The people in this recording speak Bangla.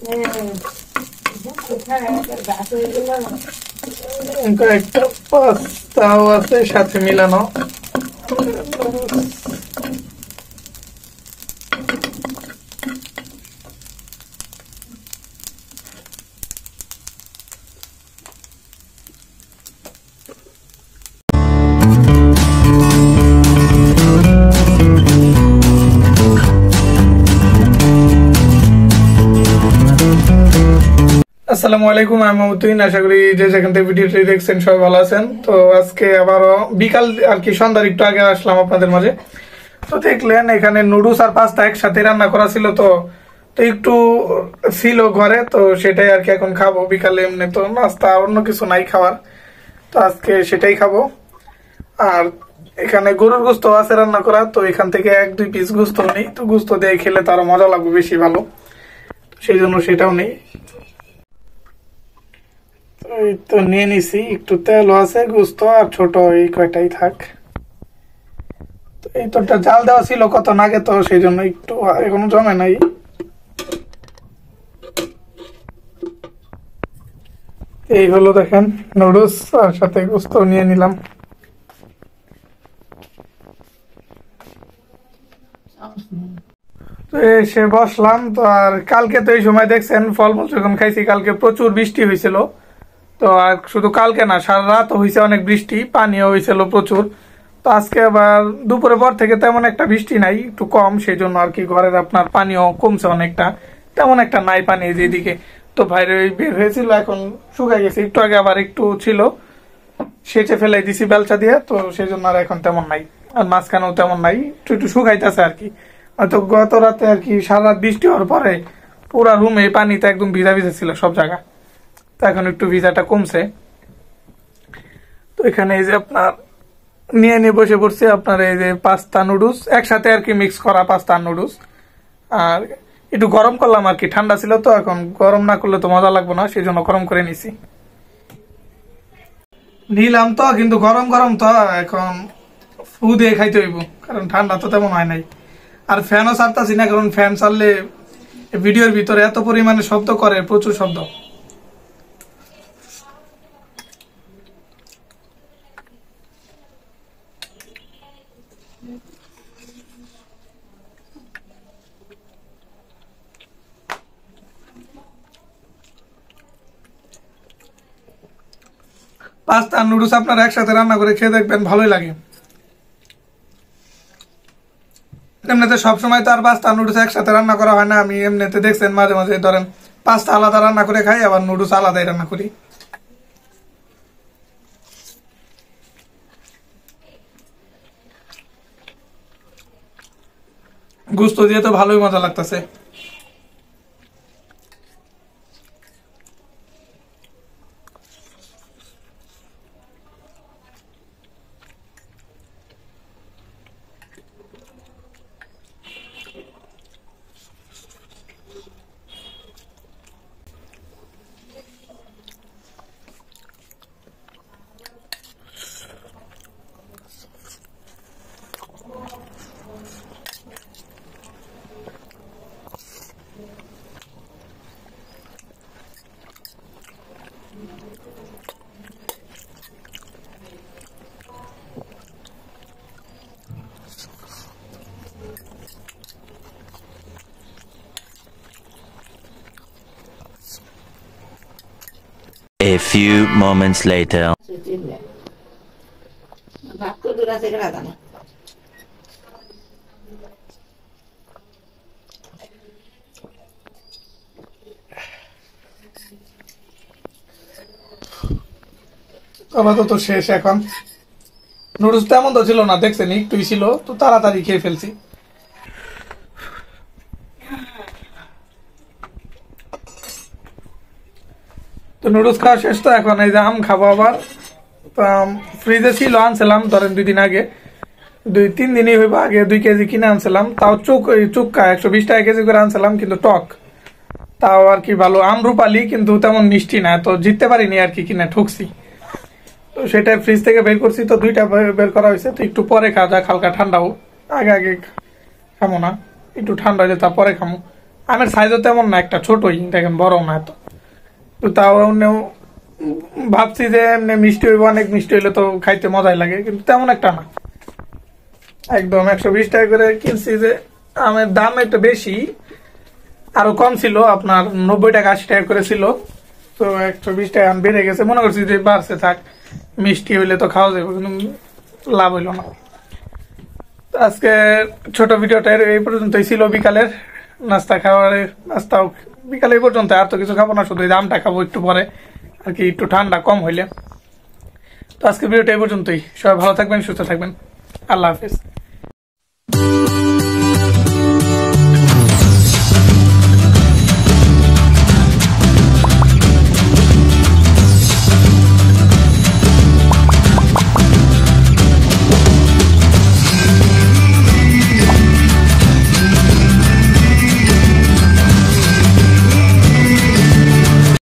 একটা পাস্তাও আছে সাথে মিলানো। আসসালামু আলাইকুম, আমি মাহমুদুদ্দিন। আশা করি যে যেখান থেকে ভিডিওটি দেখছেন সবাই ভালো আছেন। তো আজকে আবারও বিকাল আর কি সন্ধ্যার একটু আগে আসলাম আপনাদের মাঝে। তো দেখলেন এখানে নুডলস আর পাস্তা একসাথে রান্না করা ছিল, তো একটু ছিল ঘরে, তো সেটাই আর কি এখন খাবো বিকালে। এমনি তো নাস্তা অন্য কিছু নাই খাওয়ার, তো আজকে সেটাই খাবো। আর এখানে গরুর গোস্ত আছে রান্না করা, তো এখান থেকে 1-2 পিস গোস্ত নেই, তো গোস্ত দিয়ে খেলে তারও মজা লাগবে, বেশি ভালো, সেই জন্য সেটাও নেই। এই তো নিয়ে নিছি, একটু তেলও আছে, গোস্ত আর ছোট এই কয়টাই থাক। তো এই তোরটা জাল দেওয়া ছিল কত আগে, তো সেই জন্য একটু এখনো জমে নাই। এই হলো দেখেন নুডলস, আর সাথে গোস্ত নিয়ে নিলাম। তো এসে বসলাম। তো আর কালকে তো এই সময় দেখছেন ফলমূল যখন খাইছি, কালকে প্রচুর বৃষ্টি হয়েছিল। তো আর শুধু কালকে না, সারা রাত হয়েছে অনেক বৃষ্টি, পানিও হয়েছিল প্রচুর। তো আজকে আবার দুপুরের পর থেকে তেমন একটা বৃষ্টি নাই, একটু কম, সেই জন্য আর কি ঘরের আপনার পানিও কমছে অনেকটা, তেমন একটা নাই পানি যেদিকে। তো বাইরে বের হয়েছিল, এখন শুকাই গেছে। একটু আগে আবার একটু ছিল, সেচে ফেলাই দিছি বেলচা দিয়ে, তো সেই জন্য আর এখন তেমন নাই। আর মাঝখানেও তেমন নাই, একটু একটু শুকাইতেছে আর কি। হয়তো গত রাতে আর কি সারা রাত বৃষ্টি হওয়ার পরে পুরা রুমে পানিতে একদম ভিজা ভিজা ছিল সব জায়গা, তো এখন একটু ভিজাটা কমছে। তো এখানে এই যে আপনার নিয়ে নিয়ে বসে পড়ছে আপনার এই যে পাস্তা নুডলস একসাথে আর কি মিক্স করা পাস্তা নুডলস। আর একটু গরম করলাম আর কি, ঠান্ডা ছিল তো, এখন গরম না করলে তো মজা লাগবে না, সেই জন্য গরম করে নিছি। নিলাম তো, কিন্তু গরম গরম তো এখন ফু দিয়ে খাইতে হইব, কারণ ঠান্ডা তো তেমন হয় নাই। আর ফ্যানও ছাড়তাছি না, কারণ ফ্যান ছাড়লে ভিডিওর ভিতরে এত পরিমাণে শব্দ করে, প্রচুর শব্দ। পাস্তা আর নুডলস আপনারা একসাথে রান্না করে খেয়ে দেখবেন, ভালোই লাগে। এমনিতে সবসময় তো আর পাস্তা নুডলস একসাথে রান্না করা হয় না। আমি এমনিতে দেখছেন মাঝে মাঝে ধরেন পাস্তা আলাদা রান্না করে খাই, আবার নুডলস আলাদাই রান্না করি। গুস্ত দিয়ে তো ভালোই মজা লাগতেছে। A few moments later. আপাতত শেষ এখন। নুডলস তেমন তো ছিল না, দেখছেন একটুই ছিল, তো তাড়াতাড়ি খেয়ে ফেলছি। তো নুডলস খাওয়া শেষ, তো এখন এই যে আম খাবো আবার। তো ফ্রিজে ছিল, আনছিলাম ধরেন 2 দিন আগে, 2-3 দিনই হইব, আগে 2 কেজি কিনে আনছিলাম, তাও চুক্কা 120 টাকা কেজি করে আনছিলাম, কিন্তু টক। তাও আর কি ভালো আম, রূপালি, কিন্তু তেমন মিষ্টি না, তো জিততে পারিনি আর কি, কিনে ঠকছি। তো সেটা ফ্রিজ থেকে বের করছি, তো 2টা বের করা হয়েছে, তো একটু পরে খাওয়া যাক, হালকা ঠান্ডা হোক, আগে আগে খামো না, একটু ঠান্ডা হলে তারপরে খামো। আমের সাইজও তেমন না, একটা ছোটই, দেখেন বড় না এত। তো তাও এমনিও ভাবছি যে এমনি মিষ্টি হইব, অনেক মিষ্টি হইলে তো খাইতে মজাই লাগে, কিন্তু তেমন একটা না। একদম 120 টাকা করে কিনছি। যে আমের দাম একটু বেশি, আরো কম ছিল আপনার 90 টাকা 80 টাকা করে ছিল। তো 120 টাকা আম বেড়ে গেছে, মনে করছি যে বাড়ছে থাক, মিষ্টি হইলে তো খাওয়া যাবে, কিন্তু লাভ হইলো না। তো আজকে ছোট ভিডিওটা এই পর্যন্তই ছিল। বিকালের নাস্তা খাওয়ার নাস্তাও বিকালে এই পর্যন্ত, আর তো কিছু খাবো না, শুধু এই আমটা খাবো একটু পরে আর কি, একটু ঠান্ডা কম হইলে। তো আজকে ভিডিওটা এই পর্যন্তই। সবাই ভালো থাকবেন, সুস্থ থাকবেন। আল্লাহ হাফিজ।